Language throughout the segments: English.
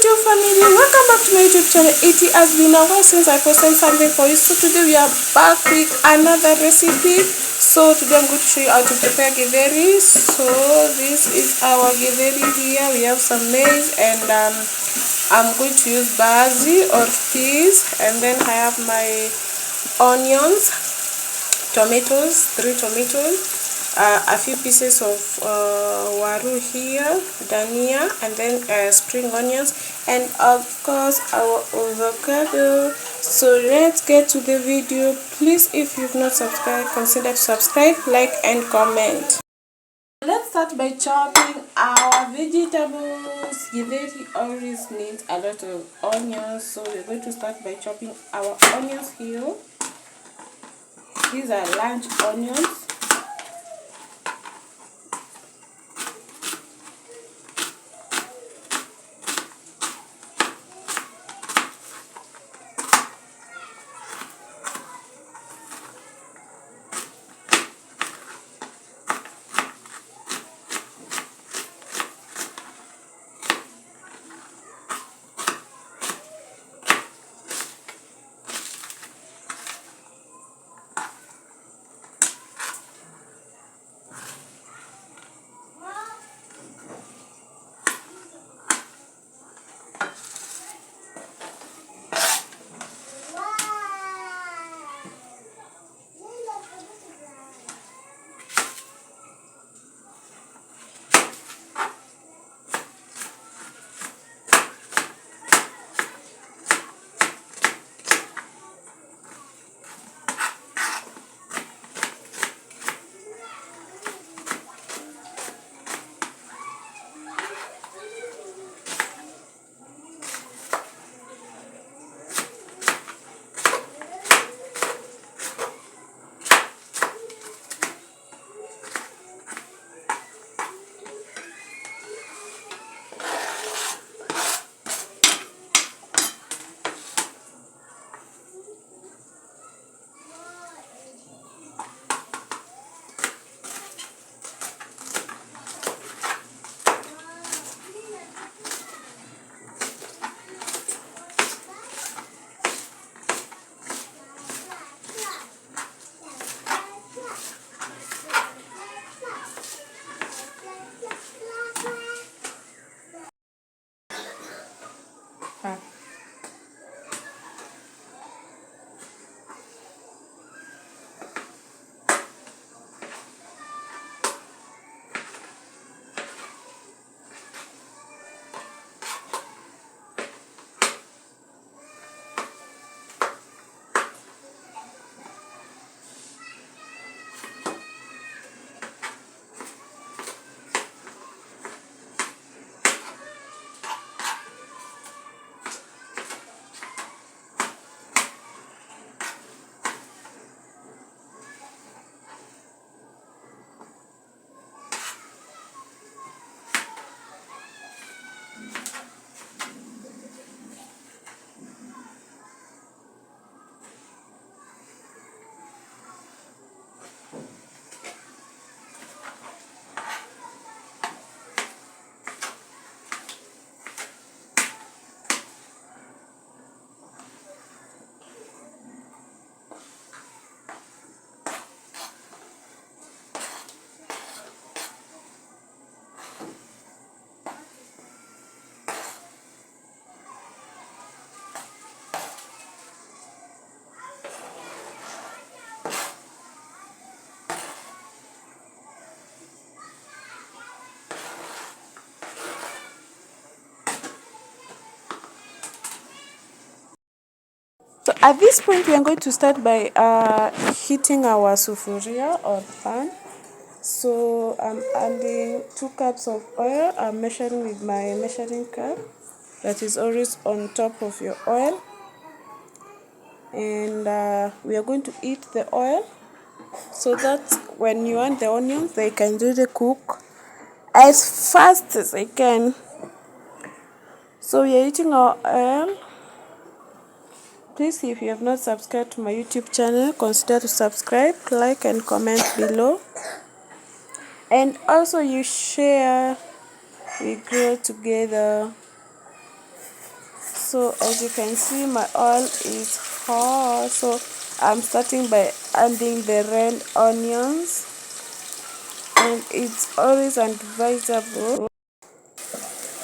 YouTube family, welcome back to my YouTube channel. It has been a while since I posted something for you, so today we are back with another recipe. So today I'm going to show you how to prepare githeri. So this is our githeri here. We have some maize and I'm going to use basil or peas, and then I have my onions, tomatoes, 3 tomatoes, a few pieces of waru here, dania, and then spring onions, and of course our avocado. So let's get to the video. Please, if you've not subscribed, consider to subscribe, like and comment. Let's start by chopping our vegetables. Githeri always needs a lot of onions, so we're going to start by chopping our onions here. These are large onions. So at this point, we are going to start by heating our sufuria or pan. So I'm adding 2 cups of oil. I'm measuring with my measuring cup that is always on top of your oil. And we are going to heat the oil so that when you want the onions, they can really cook as fast as they can. So we are heating our oil. Please, if you have not subscribed to my YouTube channel, consider to subscribe, like and comment below. And also you share, we grow together. So as you can see, my oil is hot, so I'm starting by adding the red onions, and it's always advisable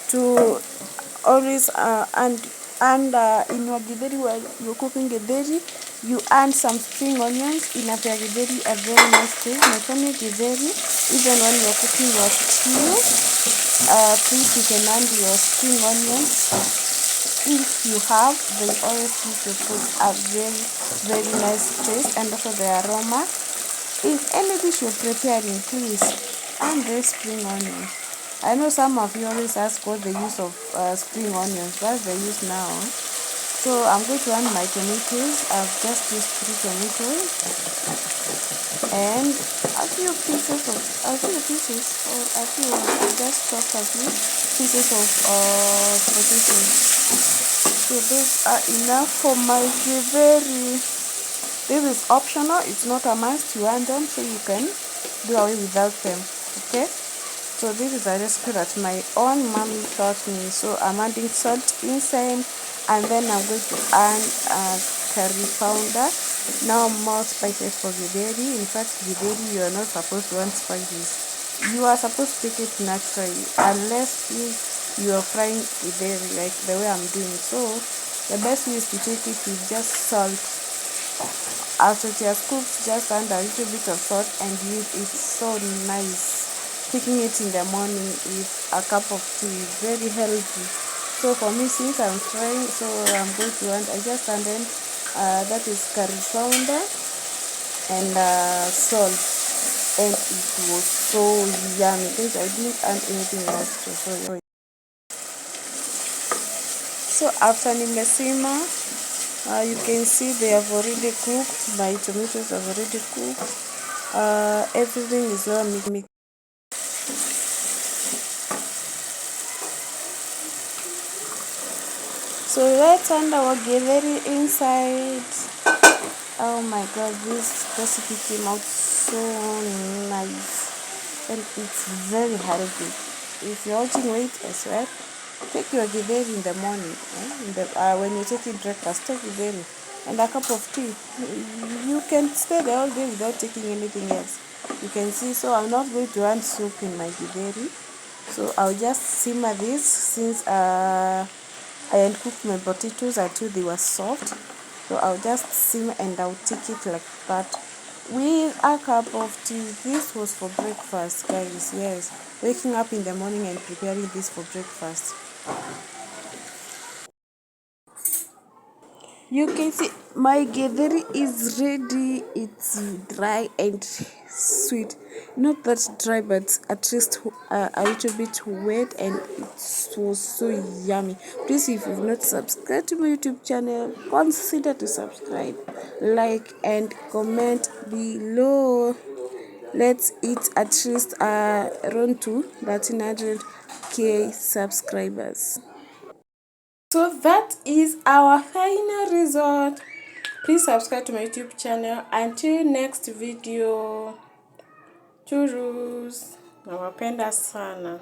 to always and in your githeri, while you're cooking githeri, you add some spring onions. In a githeri, a very nice taste. Not only githeri, even when you're cooking your stew, please you can add your spring onions. If you have, they always give your food a very nice taste, and also the aroma. If any dish you're preparing, please add the spring onion. I know some of you always ask what the use of spring onions. What's the use now? So I'm going to add my tomatoes. I've just used 3 tomatoes and a few pieces or just chopped a few pieces of potatoes. So those are enough for my githeri. This is optional, it's not a must. You want them, so you can do away without them. Okay, so this is a recipe that my own mommy taught me. So I'm adding salt inside, and then I'm going to add curry powder. Now more spices for githeri. In fact, githeri, you are not supposed to want spices. You are supposed to take it naturally, unless you are frying githeri like the way I'm doing. So the best way is to take it with just salt. After it has cooked, just add a little bit of salt and use it. So nice. Taking it in the morning with a cup of tea, very healthy. So for me, since I'm frying, so I'm going to add, I just added that is curry powder and salt, and it was so yummy. Guys, I didn't add anything else. So after nimesima, you can see they have already cooked. My tomatoes have already cooked. Everything is well mixed. So let's add our githeri inside. Oh my god, this recipe came out so nice, and it's very healthy. If you're losing weight as well, take your githeri in the morning. When you're taking breakfast, take githeri and a cup of tea. You can stay the whole day without taking anything else. You can see, so I'm not going to add soup in my githeri. So I'll just simmer this since I uncooked my potatoes until they were soft. So I'll just simmer and I'll take it like that with a cup of tea. This was for breakfast, guys. Yes, waking up in the morning and preparing this for breakfast. You can see my githeri is ready. It's dry and sweet. Not that dry, but at least a little bit wet, and it was so yummy. Please, if you've not subscribed to my YouTube channel, consider to subscribe, like, and comment below. Let's eat at least around to 1300k subscribers. So that is our final result. Please subscribe to my YouTube channel. Until next video. Churus. Nawapenda sana.